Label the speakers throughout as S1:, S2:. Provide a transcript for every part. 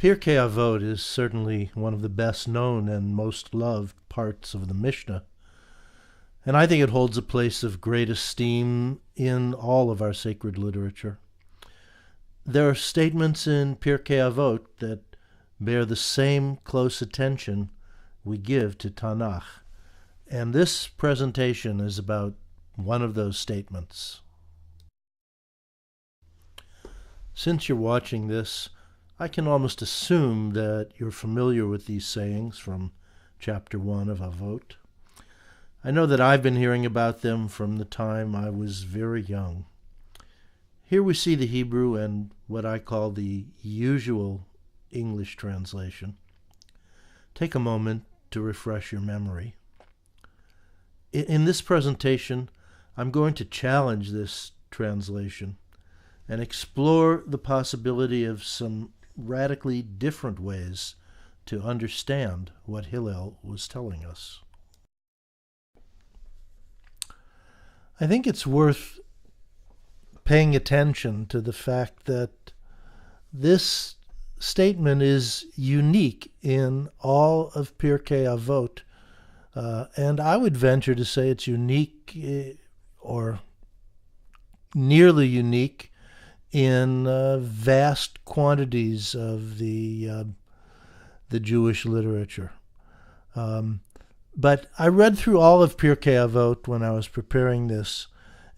S1: Pirke Avot is certainly one of the best known and most loved parts of the Mishnah, and I think it holds a place of great esteem in all of our sacred literature. There are statements in Pirke Avot that bear the same close attention we give to Tanakh, and this presentation is about one of those statements. Since you're watching this, I can almost assume that you're familiar with these sayings from chapter 1 of Avot. I know that I've been hearing about them from the time I was very young. Here we see the Hebrew and what I call the usual English translation. Take a moment to refresh your memory. In this presentation, I'm going to challenge this translation and explore the possibility of some radically different ways to understand what Hillel was telling us. I think it's worth paying attention to the fact that this statement is unique in all of Pirkei Avot, and I would venture to say it's unique or nearly unique in vast quantities of the Jewish literature. But I read through all of Pirkei Avot when I was preparing this,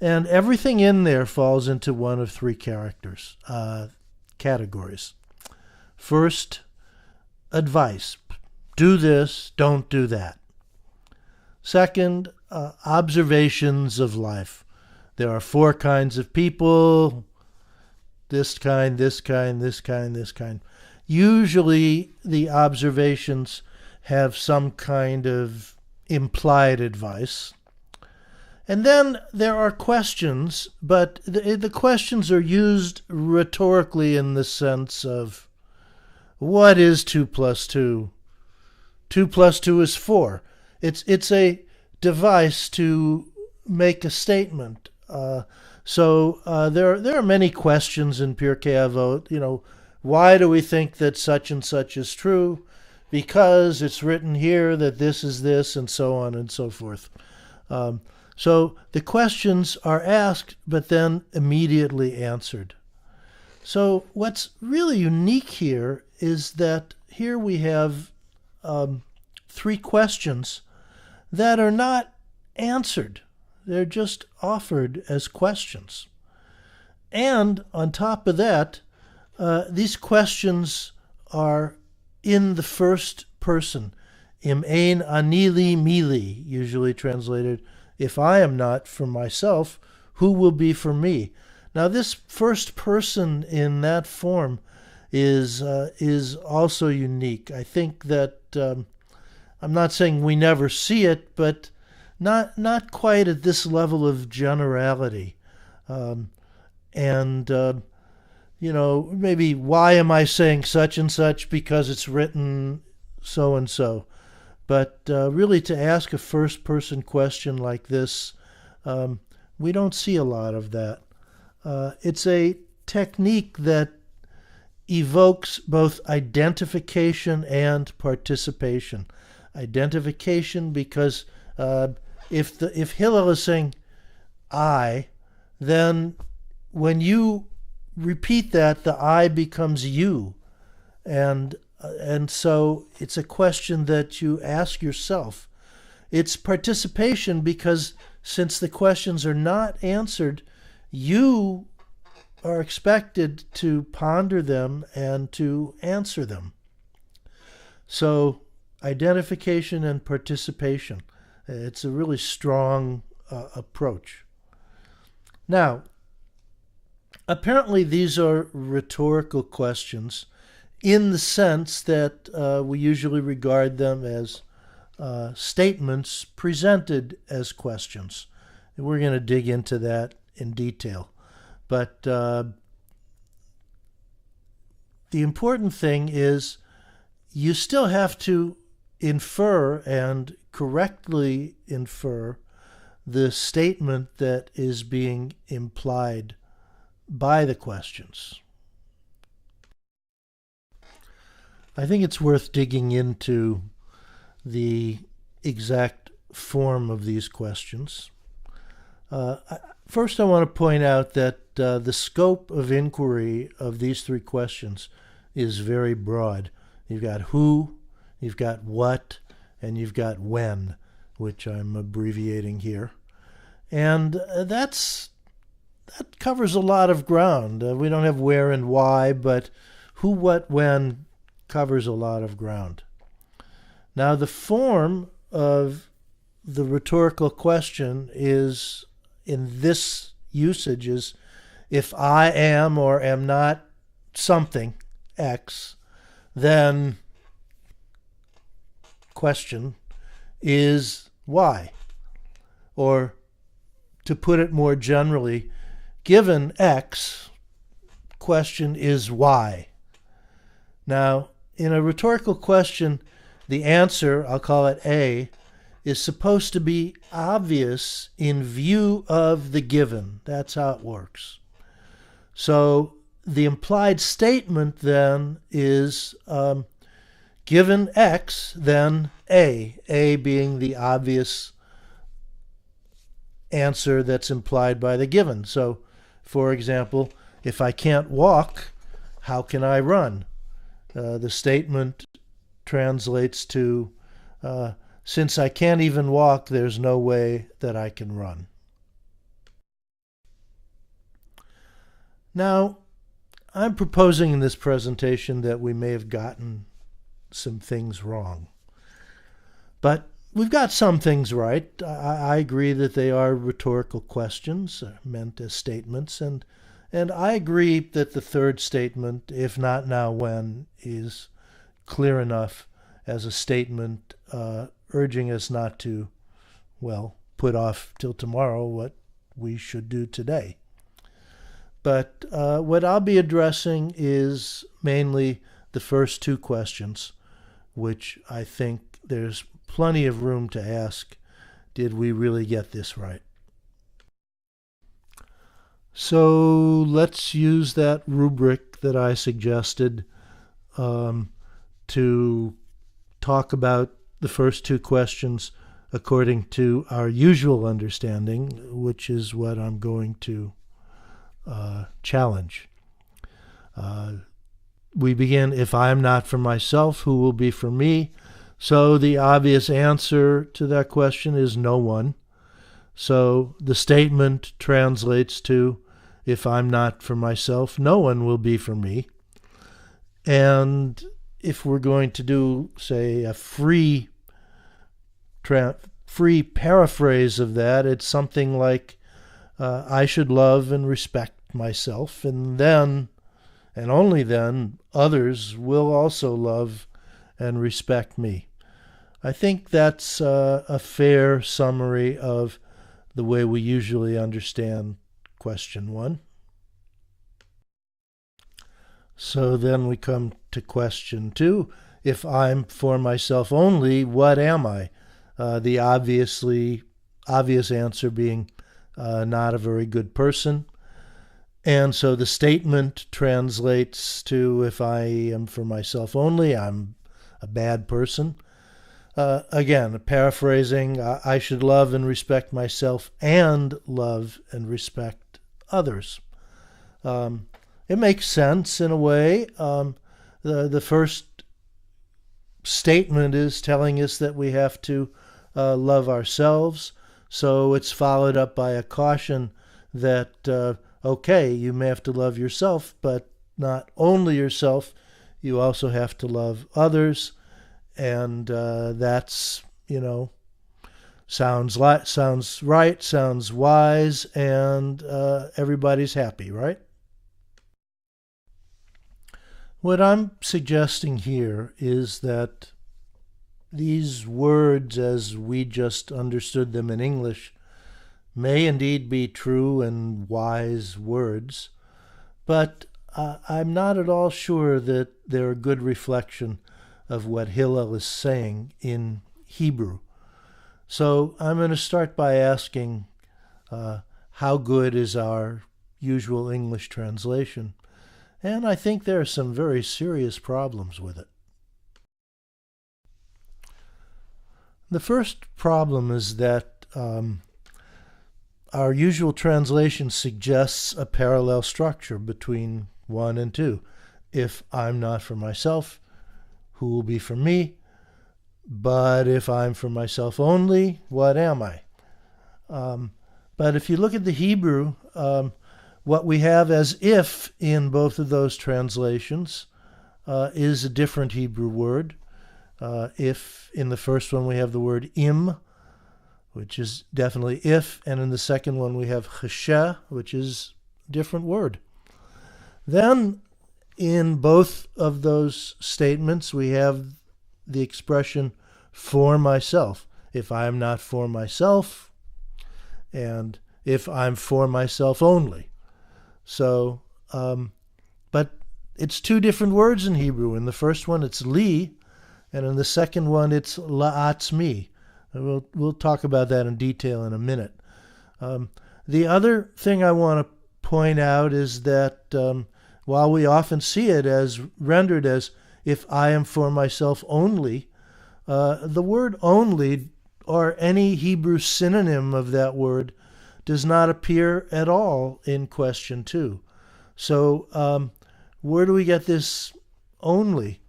S1: and everything in there falls into one of three categories. First, advice. Do this, don't do that. Second, observations of life. There are four kinds of people, this kind, this kind, this kind, this kind. Usually the observations have some kind of implied advice. And then there are questions, but the questions are used rhetorically in the sense of, what is 2 plus 2? 2 plus 2 is 4. It's a device to make a statement. So there are many questions in Pirkei Avot. Why do we think that such and such is true? Because it's written here that this is this, and so on and so forth. So the questions are asked, but then immediately answered. So what's really unique here is that here we have three questions that are not answered. They're just offered as questions. And on top of that, these questions are in the first person. Im ein ani li mili, usually translated, if I am not for myself, who will be for me? Now this first person in that form is also unique. I think that, I'm not saying we never see it, but not quite at this level of generality. Maybe why am I saying such and such? Because it's written so and so. But really to ask a first-person question like this, we don't see a lot of that. It's a technique that evokes both identification and participation. Identification because if Hillel is saying I, then when you repeat that, the I becomes you. And so it's a question that you ask yourself. It's participation because since the questions are not answered, you are expected to ponder them and to answer them. So identification and participation. It's a really strong approach. Now, apparently these are rhetorical questions in the sense that we usually regard them as statements presented as questions. And we're going to dig into that in detail. But the important thing is you still have to infer and correctly infer the statement that is being implied by the questions. I think it's worth digging into the exact form of these questions. First, I want to point out that the scope of inquiry of these three questions is very broad. You've got who, you've got what, and you've got when, which I'm abbreviating here. And that covers a lot of ground. We don't have where and why, but who, what, when covers a lot of ground. Now, the form of the rhetorical question is, in this usage, is if I am or am not something, X, then question is Y. Or to put it more generally, given X, question is Y. Now, in a rhetorical question, the answer, I'll call it A, is supposed to be obvious in view of the given. That's how it works. So the implied statement then is given X, then A being the obvious answer that's implied by the given. So, for example, if I can't walk, how can I run? The statement translates to, since I can't even walk, there's no way that I can run. Now, I'm proposing in this presentation that we may have gotten some things wrong. But we've got some things right. I agree that they are rhetorical questions meant as statements, and I agree that the third statement, if not now, when, is clear enough as a statement urging us not to, put off till tomorrow what we should do today. But what I'll be addressing is mainly the first two questions, which I think there's plenty of room to ask, did we really get this right? So let's use that rubric that I suggested to talk about the first two questions according to our usual understanding, which is what I'm going to challenge. We begin, if I am not for myself, who will be for me? So the obvious answer to that question is no one. So the statement translates to, if I'm not for myself, no one will be for me. And if we're going to do, say, a free paraphrase of that, it's something like, I should love and respect myself, and then, and only then, others will also love and respect me. I think that's a fair summary of the way we usually understand question one. So then we come to question two. If I'm for myself only, what am I? The obvious answer being not a very good person. And so the statement translates to, if I am for myself only, I'm a bad person. Again, paraphrasing, I should love and respect myself and love and respect others. It makes sense in a way. The first statement is telling us that we have to love ourselves, so it's followed up by a caution that, okay, you may have to love yourself, but not only yourself, you also have to love others. And that's, sounds right, sounds wise, and everybody's happy, right? What I'm suggesting here is that these words, as we just understood them in English, may indeed be true and wise words, but I'm not at all sure that they're a good reflection of what Hillel is saying in Hebrew. So I'm going to start by asking, how good is our usual English translation? And I think there are some very serious problems with it. The first problem is that our usual translation suggests a parallel structure between 1 and 2. If I'm not for myself, who will be for me? But if I'm for myself only, what am I? But if you look at the Hebrew, what we have as if in both of those translations is a different Hebrew word. If in the first one we have the word im, which is definitely if, and in the second one we have cheshe, which is a different word. Then in both of those statements we have the expression for myself. If I am not for myself, and if I'm for myself only. So, but it's two different words in Hebrew. In the first one it's li, and in the second one it's la'atzmi. We'll talk about that in detail in a minute. The other thing I want to point out is that while we often see it as rendered as if I am for myself only, the word only or any Hebrew synonym of that word does not appear at all in question 2. So where do we get this only?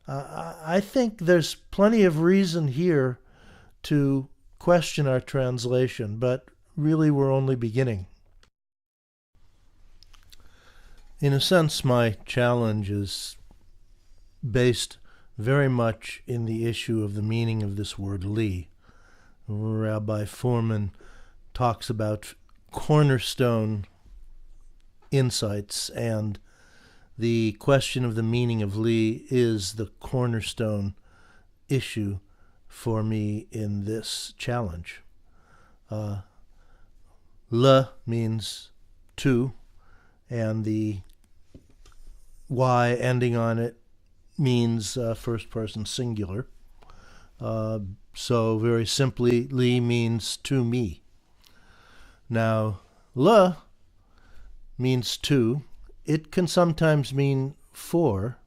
S1: I think there's plenty of reason here to question our translation, but really we're only beginning. In a sense, my challenge is based very much in the issue of the meaning of this word li. Rabbi Foreman talks about cornerstone insights, and the question of the meaning of li is the cornerstone issue for me in this challenge. Le means to, and the y ending on it means first person singular. So very simply, li means to me. Now, le means to. It can sometimes mean for,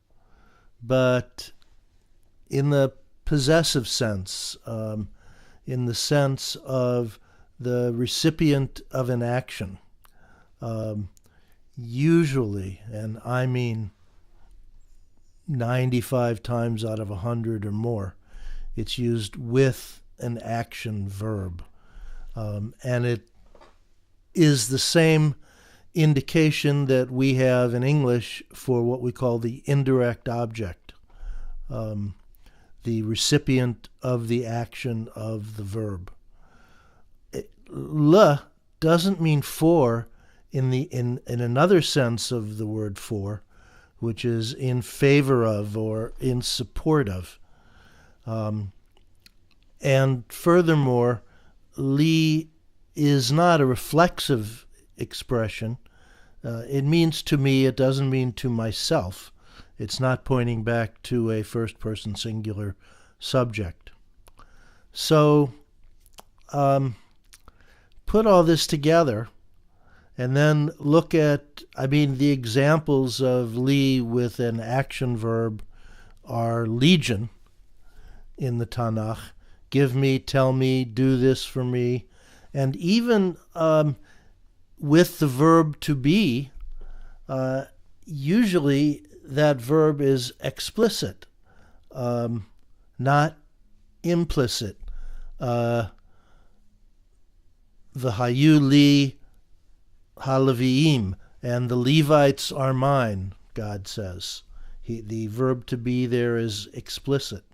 S1: but in the possessive sense, in the sense of the recipient of an action, usually, and I mean 95 times out of 100 or more, it's used with an action verb. And it is the same indication that we have in English for what we call the indirect object, the recipient of the action of the verb. Le doesn't mean for in another sense of the word for, which is in favor of or in support of. And furthermore, li is not a reflexive expression. It means to me, it doesn't mean to myself. It's not pointing back to a first-person singular subject. So put all this together and then look at, the examples of li with an action verb are legion in the Tanakh. Give me, tell me, do this for me. And even with the verb to be, usually that verb is explicit, not implicit. V'hayu li haleviim, and the Levites are mine, God says. The verb to be there is explicit.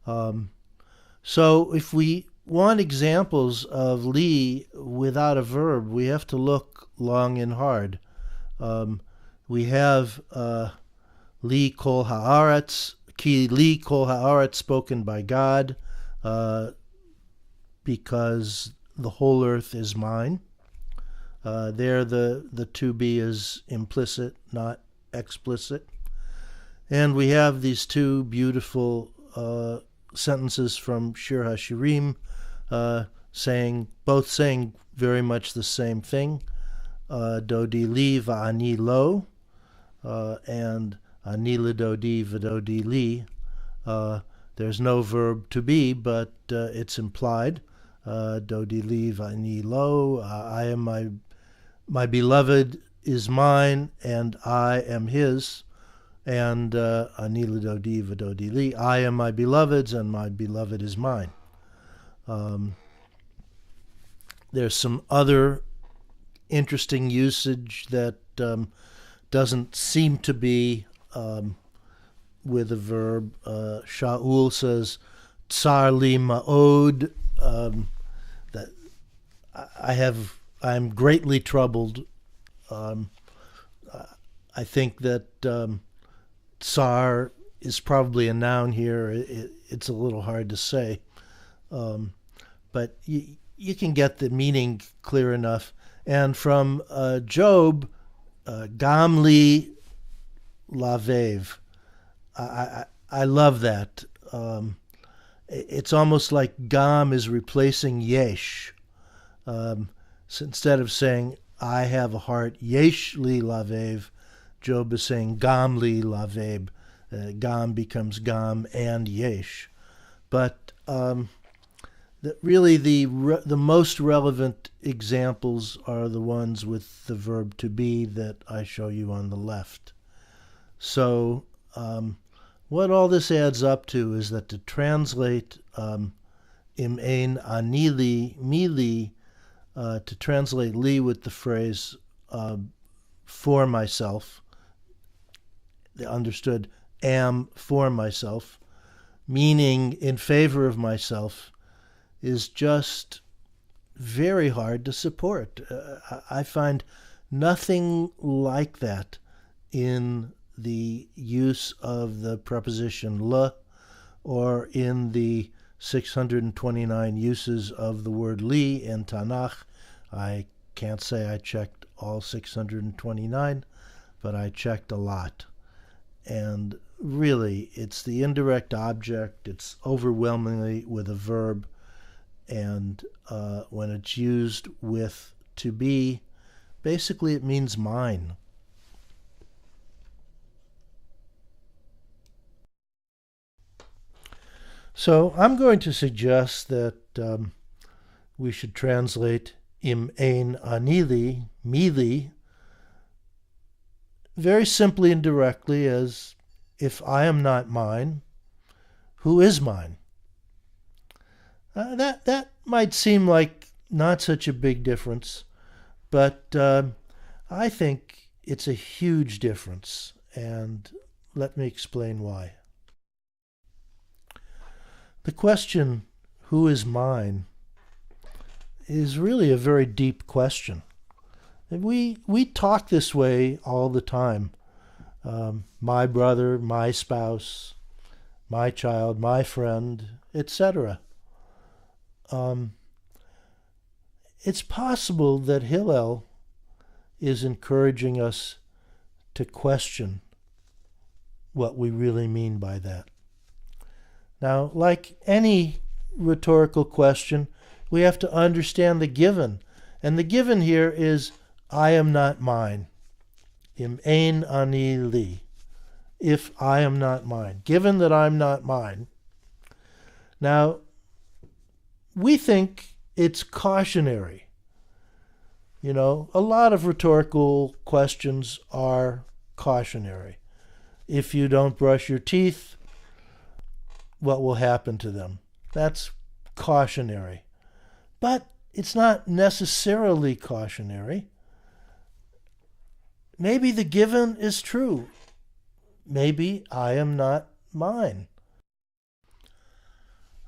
S1: So if we want examples of li without a verb, we have to look long and hard. We have li kol haaretz, ki li kol haaretz, spoken by God, because the whole earth is mine. There the to be is implicit, not explicit. And we have these two beautiful sentences from Shir HaShirim, both saying very much the same thing. Dodi li va'ani lo, and ani l'dodi v'dodi li. There's no verb to be, but it's implied. Dodi li v'ani lo. I am my beloved is mine, and I am his. And ani l'dodi v'dodi li. I am my beloved's, and my beloved is mine. There's some other interesting usage that doesn't seem to be with a verb. Shaul says, "Tsar li ma'od," that I'm greatly troubled. I think that tsar is probably a noun here. It's a little hard to say, but you can get the meaning clear enough. And from Job, Gamli Lavev. I love that. It's almost like Gam is replacing Yesh. So instead of saying, I have a heart, Yesh li Lavev, Job is saying, Gam li Lavev. Gam becomes Gam and Yesh. But really the most relevant examples are the ones with the verb to be that I show you on the left. So what all this adds up to is that to translate im ein ani li, mi li, to translate li with the phrase for myself, understood am for myself, meaning in favor of myself, is just very hard to support. I find nothing like that in the use of the preposition le, or in the 629 uses of the word li in Tanakh. I can't say I checked all 629, but I checked a lot. And really, it's the indirect object. It's overwhelmingly with a verb. And when it's used with to be, basically it means mine. So I'm going to suggest that we should translate im ein ani li, mi li, very simply and directly as, if I am not mine, who is mine? That might seem like not such a big difference, but I think it's a huge difference, and let me explain why. The question, who is mine, is really a very deep question. And we talk this way all the time. My brother, my spouse, my child, my friend, etc. It's possible that Hillel is encouraging us to question what we really mean by that. Now, like any rhetorical question, we have to understand the given. And the given here is, I am not mine. Im ein ani li. If I am not mine. Given that I'm not mine. Now, we think it's cautionary. You know, a lot of rhetorical questions are cautionary. If you don't brush your teeth, what will happen to them? That's cautionary. But it's not necessarily cautionary. Maybe the given is true. Maybe I am not mine.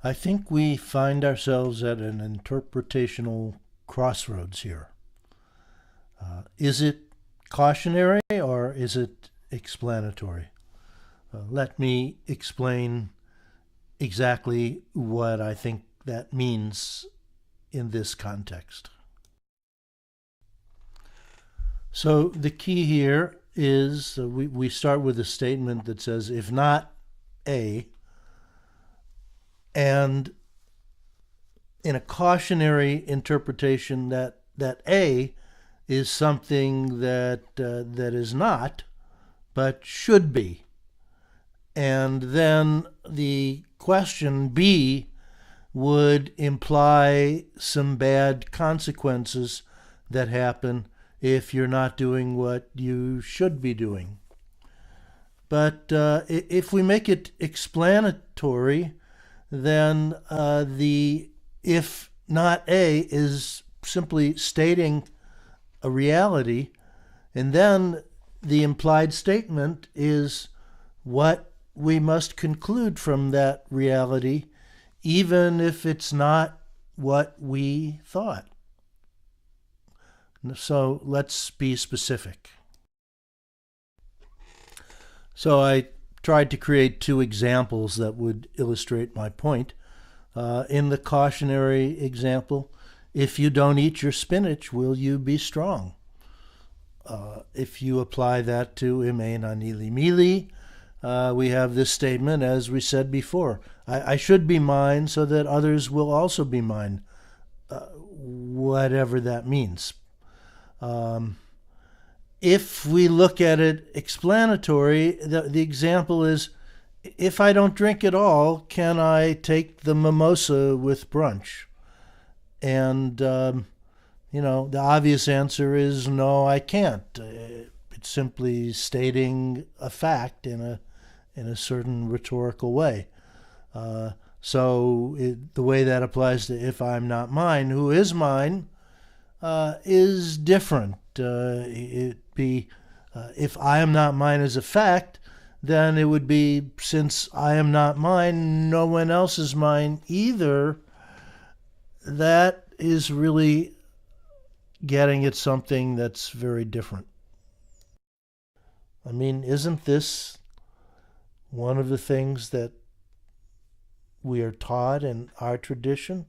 S1: I think we find ourselves at an interpretational crossroads here. Is it cautionary or is it explanatory? Let me explain exactly what I think that means in this context. So the key here is we start with a statement that says, if not A, and in a cautionary interpretation that A is something that is not, but should be. And then the question B would imply some bad consequences that happen if you're not doing what you should be doing. But if we make it explanatory, then the if not A is simply stating a reality, and then the implied statement is what we must conclude from that reality, even if it's not what we thought. So let's be specific. So I tried to create two examples that would illustrate my point. In the cautionary example, if you don't eat your spinach, will you be strong? If you apply that to imein anili mili, we have this statement, as we said before, I should be mine so that others will also be mine, whatever that means. If we look at it explanatory, the example is, if I don't drink at all, can I take the mimosa with brunch? And, the obvious answer is no, I can't. It's simply stating a fact in a certain rhetorical way. So the way that applies to if I'm not mine, who is mine, is different. If I am not mine as a fact, then it would be, since I am not mine, no one else is mine either. That is really getting at something that's very different. I mean, isn't this one of the things that we are taught in our tradition?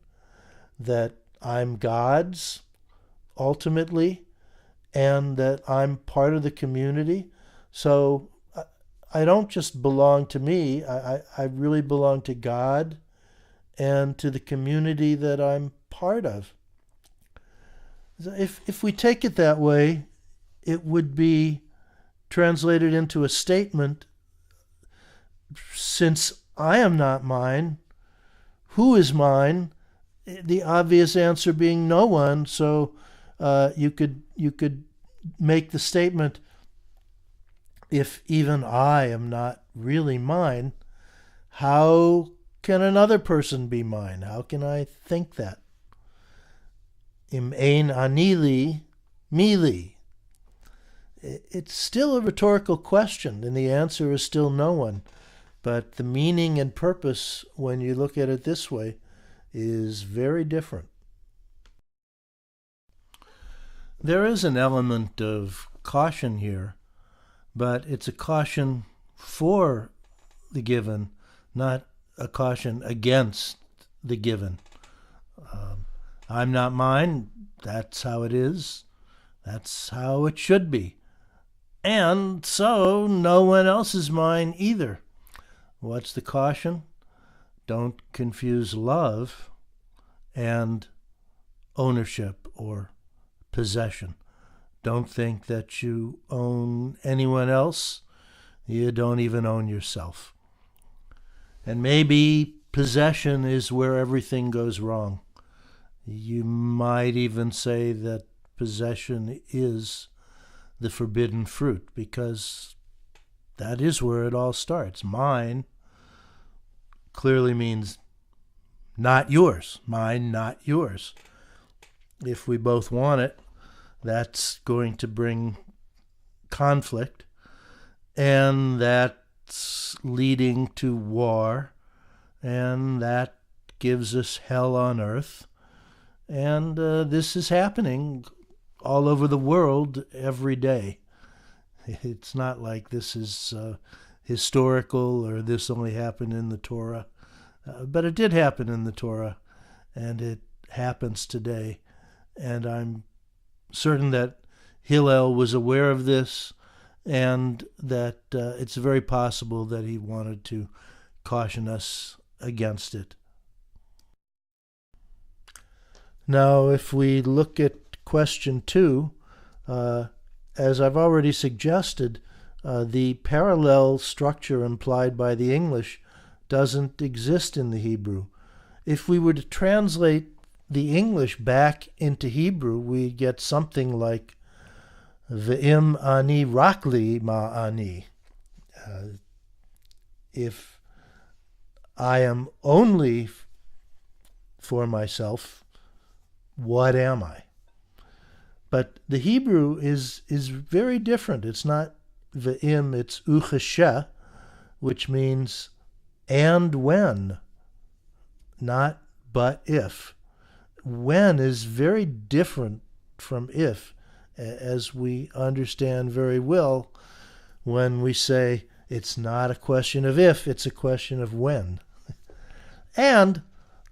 S1: That I'm God's ultimately, and that I'm part of the community. So I don't just belong to me, I really belong to God and to the community that I'm part of. If we take it that way, it would be translated into a statement, since I am not mine, who is mine? The obvious answer being no one. So you could make the statement, if even I am not really mine, how can another person be mine? How can I think that? Imein anili mili. It's still a rhetorical question, and the answer is still no one. But the meaning and purpose, when you look at it this way, is very different. There is an element of caution here, but it's a caution for the given, not a caution against the given. I'm not mine, that's how it is, that's how it should be. And so no one else is mine either. What's the caution? Don't confuse love and ownership or possession. Don't think that you own anyone else. You don't even own yourself. And maybe possession is where everything goes wrong. You might even say that possession is the forbidden fruit, because that is where it all starts. Mine clearly means not yours. Mine, not yours. If we both want it, that's going to bring conflict, and that's leading to war, and that gives us hell on earth. And this is happening all over the world every day. It's not like this is historical or this only happened in the Torah. But it did happen in the Torah, and it happens today. And I'm certain that Hillel was aware of this, and that it's very possible that he wanted to caution us against it. Now, if we look at question 2, as I've already suggested, The parallel structure implied by the English doesn't exist in the Hebrew. If we were to translate the English back into Hebrew, we'd get something like Ve'im ani rakli ma ani. If I am only for myself, what am I? But the Hebrew is very different. It's not ve'im, it's ucheshe, which means and when, not but if. When is very different from if, as we understand very well when we say it's not a question of if, it's a question of when. And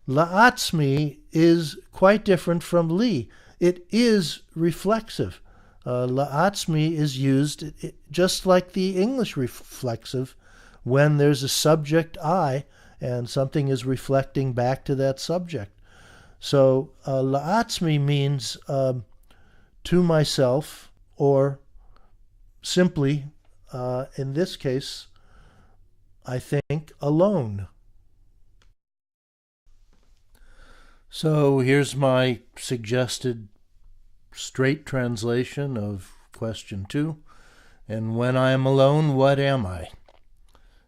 S1: la'atzmi is quite different from li. It is reflexive. La'atzmi is used just like the English reflexive when there's a subject I and something is reflecting back to that subject. So la'atzmi means to myself, or simply, in this case, I think, alone. So here's my suggested straight translation of question 2. And when I am alone, what am I?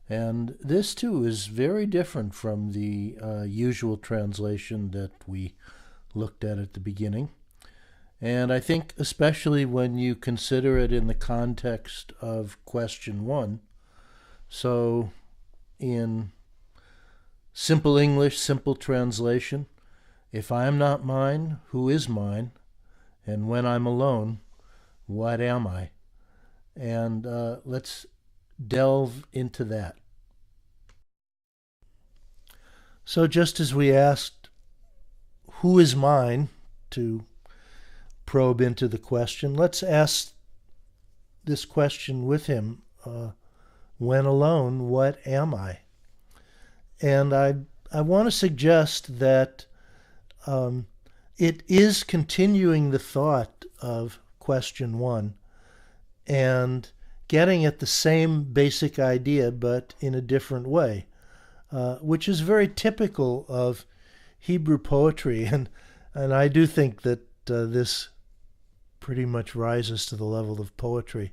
S1: And this, too, is very different from the usual translation that we looked at the beginning. And I think especially when you consider it in the context of question 1. So in simple English, simple translation, if I am not mine, who is mine? And when I'm alone, what am I? And let's delve into that. So just as we asked, who is mine, to probe into the question, let's ask this question with him. When alone, what am I? And I want to suggest that it is continuing the thought of question 1 and getting at the same basic idea but in a different way, which is very typical of Hebrew poetry. And I do think that this pretty much rises to the level of poetry.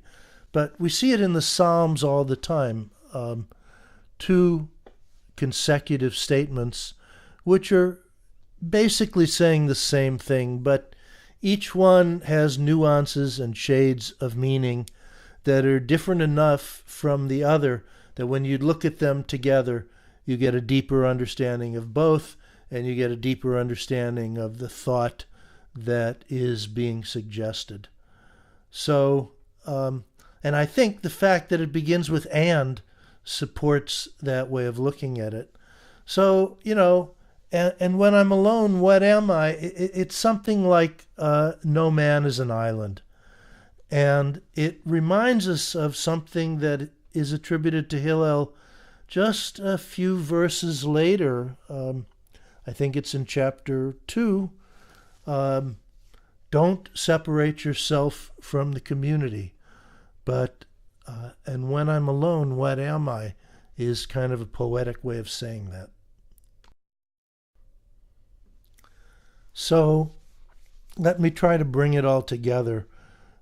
S1: But we see it in the Psalms all the time, 2 consecutive statements which are basically saying the same thing, but each one has nuances and shades of meaning that are different enough from the other that when you look at them together, you get a deeper understanding of both, and you get a deeper understanding of the thought that is being suggested. So, and I think the fact that it begins with and supports that way of looking at it. So, and when I'm alone, what am I? It's something like no man is an island. And it reminds us of something that is attributed to Hillel just a few verses later. I think it's in chapter 2. Don't separate yourself from the community. But, and when I'm alone, what am I? Is kind of a poetic way of saying that. So let me try to bring it all together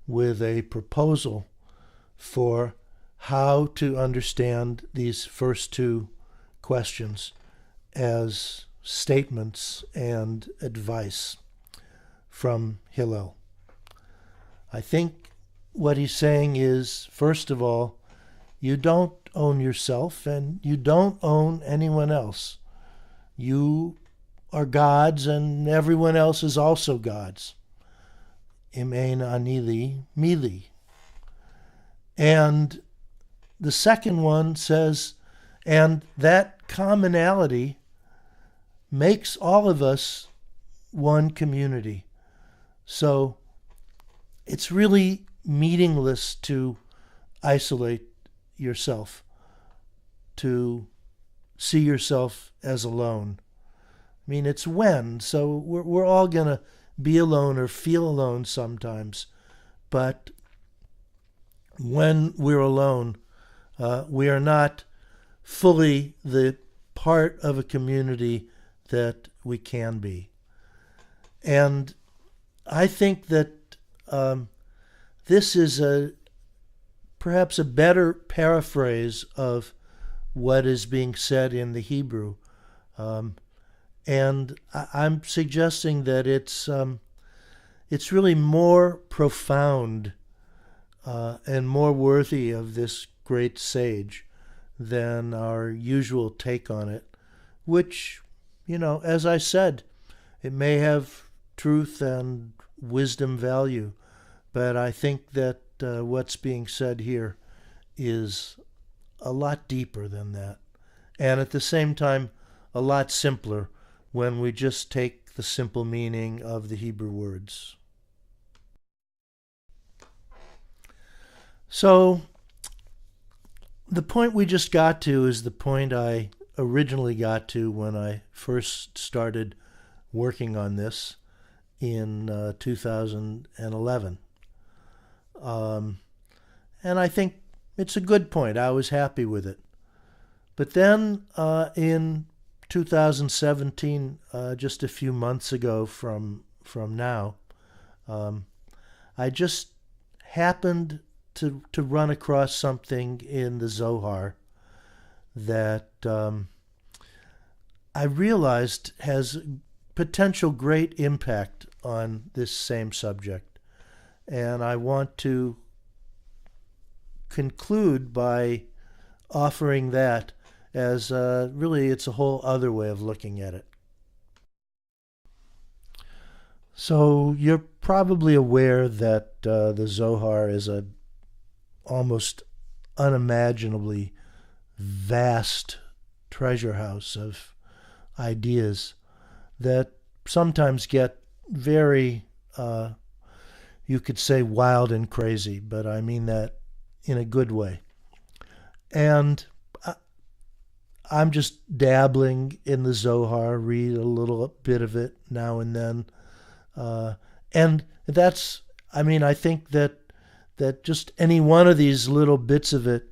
S1: with a proposal for how to understand these first 2 questions as statements and advice from Hillel. I think what he's saying is, first of all, you don't own yourself and you don't own anyone else. You are God's and everyone else is also God's. Im ein ani li, mi li. And the second one says, and that commonality makes all of us one community. So it's really meaningless to isolate yourself, to see yourself as alone. I mean, it's when, so we're all going to be alone or feel alone sometimes, but when we're alone, we are not fully the part of a community that we can be. And I think that this is perhaps a better paraphrase of what is being said in the Hebrew. And I'm suggesting that it's really more profound and more worthy of this great sage than our usual take on it, which, as I said, it may have truth and wisdom value, but I think that what's being said here is a lot deeper than that, and at the same time a lot simpler when we just take the simple meaning of the Hebrew words. So the point we just got to is the point I originally got to when I first started working on this in 2011. And I think it's a good point. I was happy with it. But then in 2017, just a few months ago from now, I just happened to run across something in the Zohar that I realized has potential great impact on this same subject. And I want to conclude by offering that as really it's a whole other way of looking at it. So you're probably aware that the Zohar is a almost unimaginably vast treasure house of ideas that sometimes get very, you could say, wild and crazy, but I mean that in a good way. And I'm just dabbling in the Zohar, read a little bit of it now and then. And that's, I think that just any one of these little bits of it,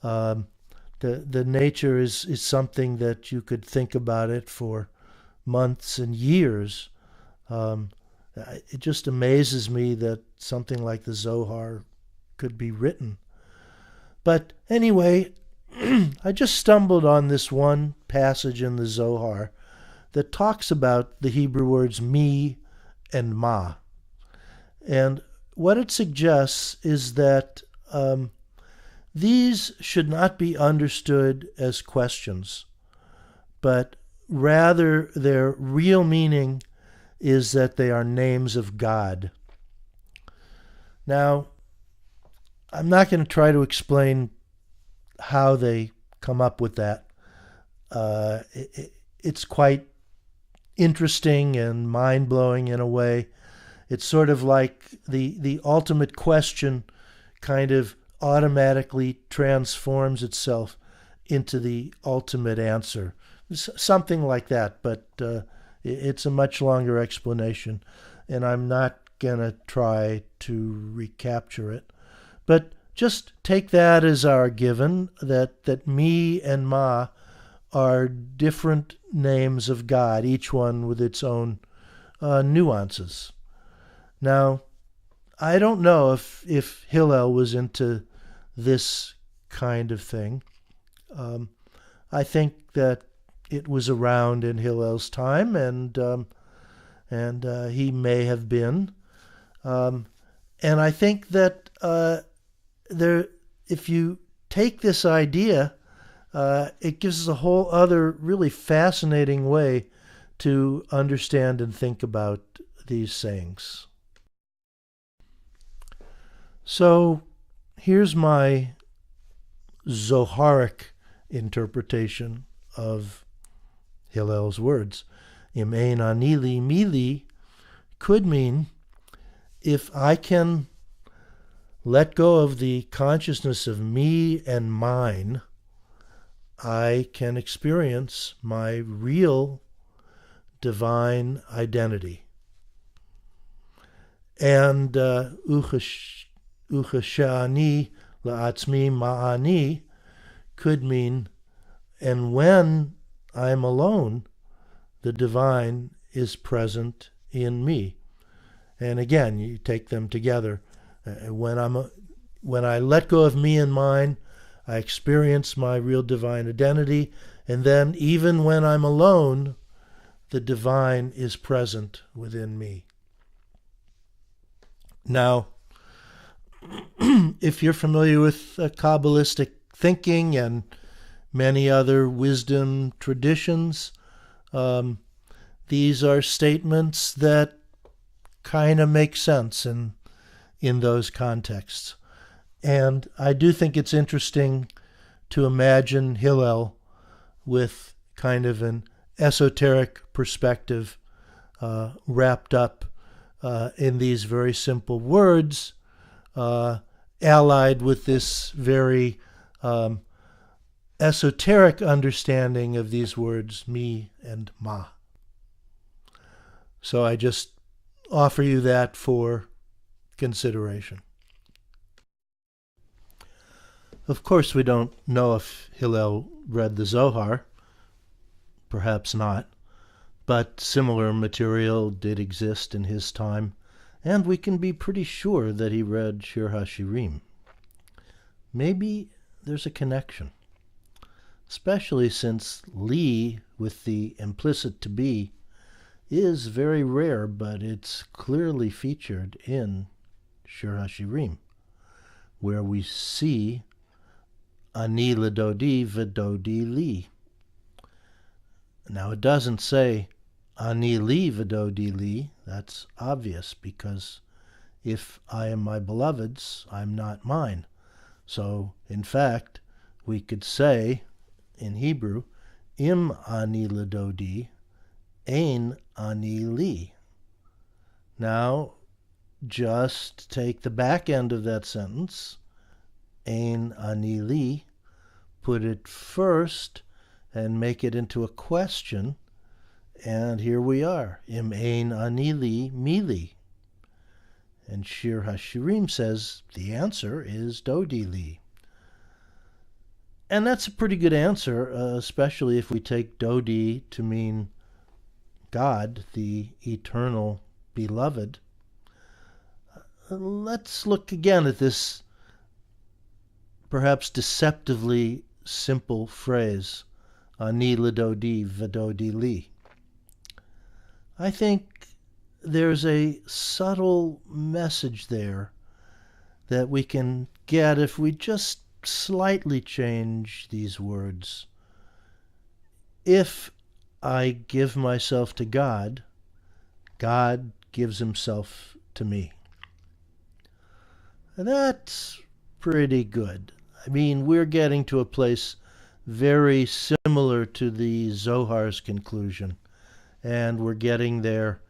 S1: the nature is something that you could think about it for months and years. It just amazes me that something like the Zohar could be written. But anyway, I just stumbled on this one passage in the Zohar that talks about the Hebrew words me and ma. And what it suggests is that these should not be understood as questions, but rather their real meaning is that they are names of God. Now, I'm not going to try to explain how they come up with that. It's quite interesting and mind-blowing in a way. It's sort of like the ultimate question kind of automatically transforms itself into the ultimate answer. Something like that, but it's a much longer explanation, and I'm not going to try to recapture it. But just take that as our given, that me and ma are different names of God, each one with its own nuances. Now, I don't know if Hillel was into this kind of thing. I think that it was around in Hillel's time, and he may have been. And I think that if you take this idea, it gives us a whole other really fascinating way to understand and think about these sayings. So here's my Zoharic interpretation of Hillel's words. Im ein ani li mili could mean if I can let go of the consciousness of me and mine, I can experience my real divine identity. And uchashani la'atzmi ma'ani, could mean, and when I'm alone, the divine is present in me. And again, you take them together. When I let go of me and mine, I experience my real divine identity, and then even when I'm alone, the divine is present within me. Now, if you're familiar with Kabbalistic thinking and many other wisdom traditions, these are statements that kind of make sense in those contexts. And I do think it's interesting to imagine Hillel with kind of an esoteric perspective wrapped up in these very simple words, allied with this very esoteric understanding of these words, mi and ma. So I just offer you that for consideration. Of course, we don't know if Hillel read the Zohar, perhaps not, but similar material did exist in his time, and we can be pretty sure that he read Shir HaShirim. Maybe there's a connection, especially since li, with the implicit to be, is very rare, but it's clearly featured in Shir HaShirim, where we see ani l'dodi v'dodi li. Now it doesn't say ani li v'dodi li. That's obvious, because if I am my beloved's, I'm not mine. So, in fact, we could say in Hebrew, im ani l'dodi, ein ani li. Now, just take the back end of that sentence, ein ani li, put it first, and make it into a question, and here we are, im ein ani li mili. And Shir HaShirim says the answer is dodi li. And that's a pretty good answer, especially if we take dodi to mean God, the eternal beloved. Let's look again at this perhaps deceptively simple phrase, ani l'dodi v'dodi li. I think there's a subtle message there that we can get if we just slightly change these words. If I give myself to God, God gives himself to me. And that's pretty good. I mean, we're getting to a place very similar to the Zohar's conclusion, and we're getting there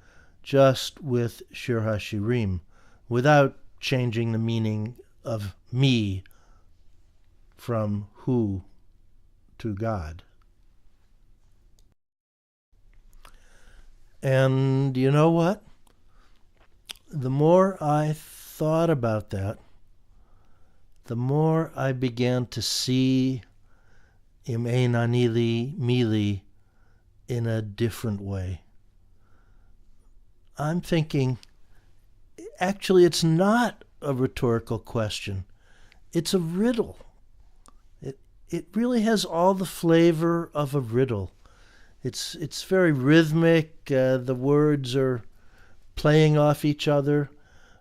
S1: just with Shir HaShirim, without changing the meaning of me from who to God. And you know what? The more I thought about that, the more I began to see im ein ani li mili in a different way. I'm thinking, actually, it's not a rhetorical question. It's a riddle. It really has all the flavor of a riddle. It's very rhythmic. The words are playing off each other.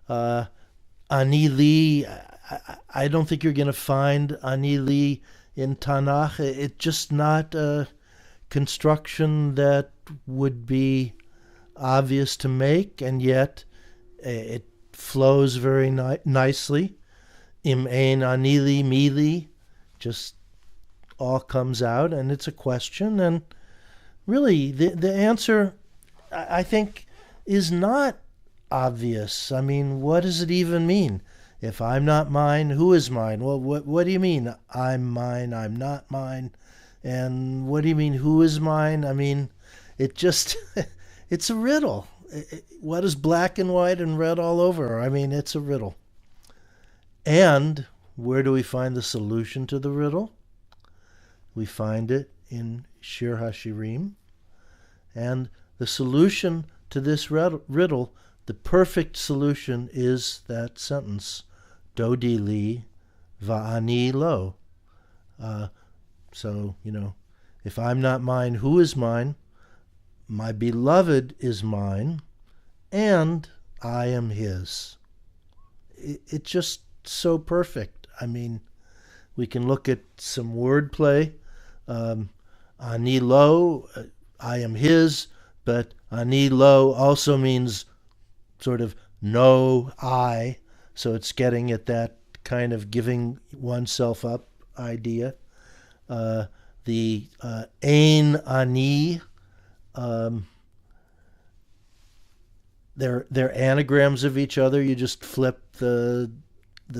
S1: Ani li, I don't think you're going to find ani li in Tanakh. It's just not a construction that would be obvious to make, and yet it flows very nicely. Im ein ani li mili, just all comes out, and it's a question. And really, the answer, I think, is not obvious. I mean, what does it even mean? If I'm not mine, who is mine? Well, what do you mean, I'm mine, I'm not mine? And what do you mean, who is mine? I mean, it just, it's a riddle. What is black and white and red all over? I mean, it's a riddle. And where do we find the solution to the riddle? We find it in Shir HaShirim. And the solution to this riddle, the perfect solution, is that sentence, Dodi li va'ani lo. So, if I'm not mine, who is mine? My beloved is mine, and I am his. It's just so perfect. I mean, we can look at some wordplay. Ani lo, I am his, but ani lo also means sort of no I, so it's getting at that kind of giving oneself up idea. The ein ani, they're anagrams of each other. You just flip the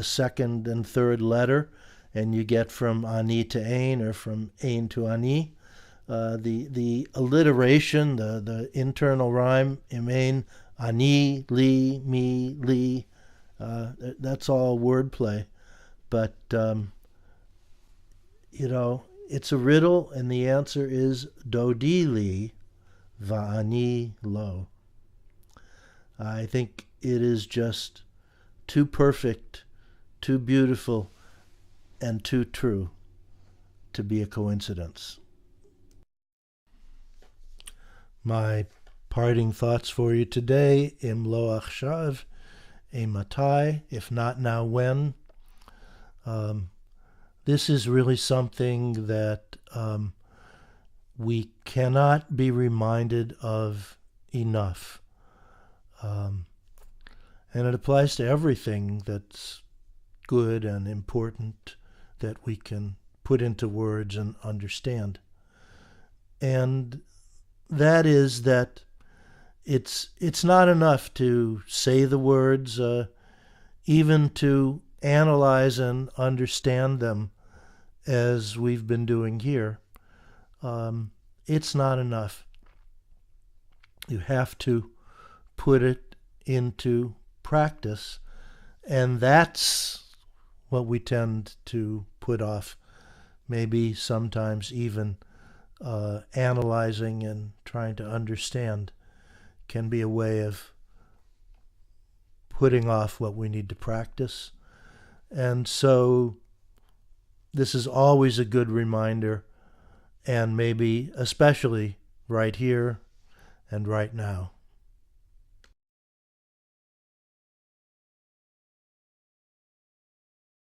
S1: second and third letter, and you get from ani to ein, or from ein to ani. The alliteration, the internal rhyme, imein, ani, li, mi, li, that's all wordplay. But, it's a riddle, and the answer is Dodi li va'ani lo. I think it is just too perfect, too beautiful, and too true to be a coincidence. My parting thoughts for you today, Im lo achshav, matai, if not now, when. This is really something that we cannot be reminded of enough. And it applies to everything that's good and important that we can put into words and understand. And that is that it's not enough to say the words, even to analyze and understand them as we've been doing here. It's not enough. You have to put it into practice, and that's what we tend to put off, maybe sometimes even analyzing and trying to understand can be a way of putting off what we need to practice. And so this is always a good reminder, and maybe especially right here and right now.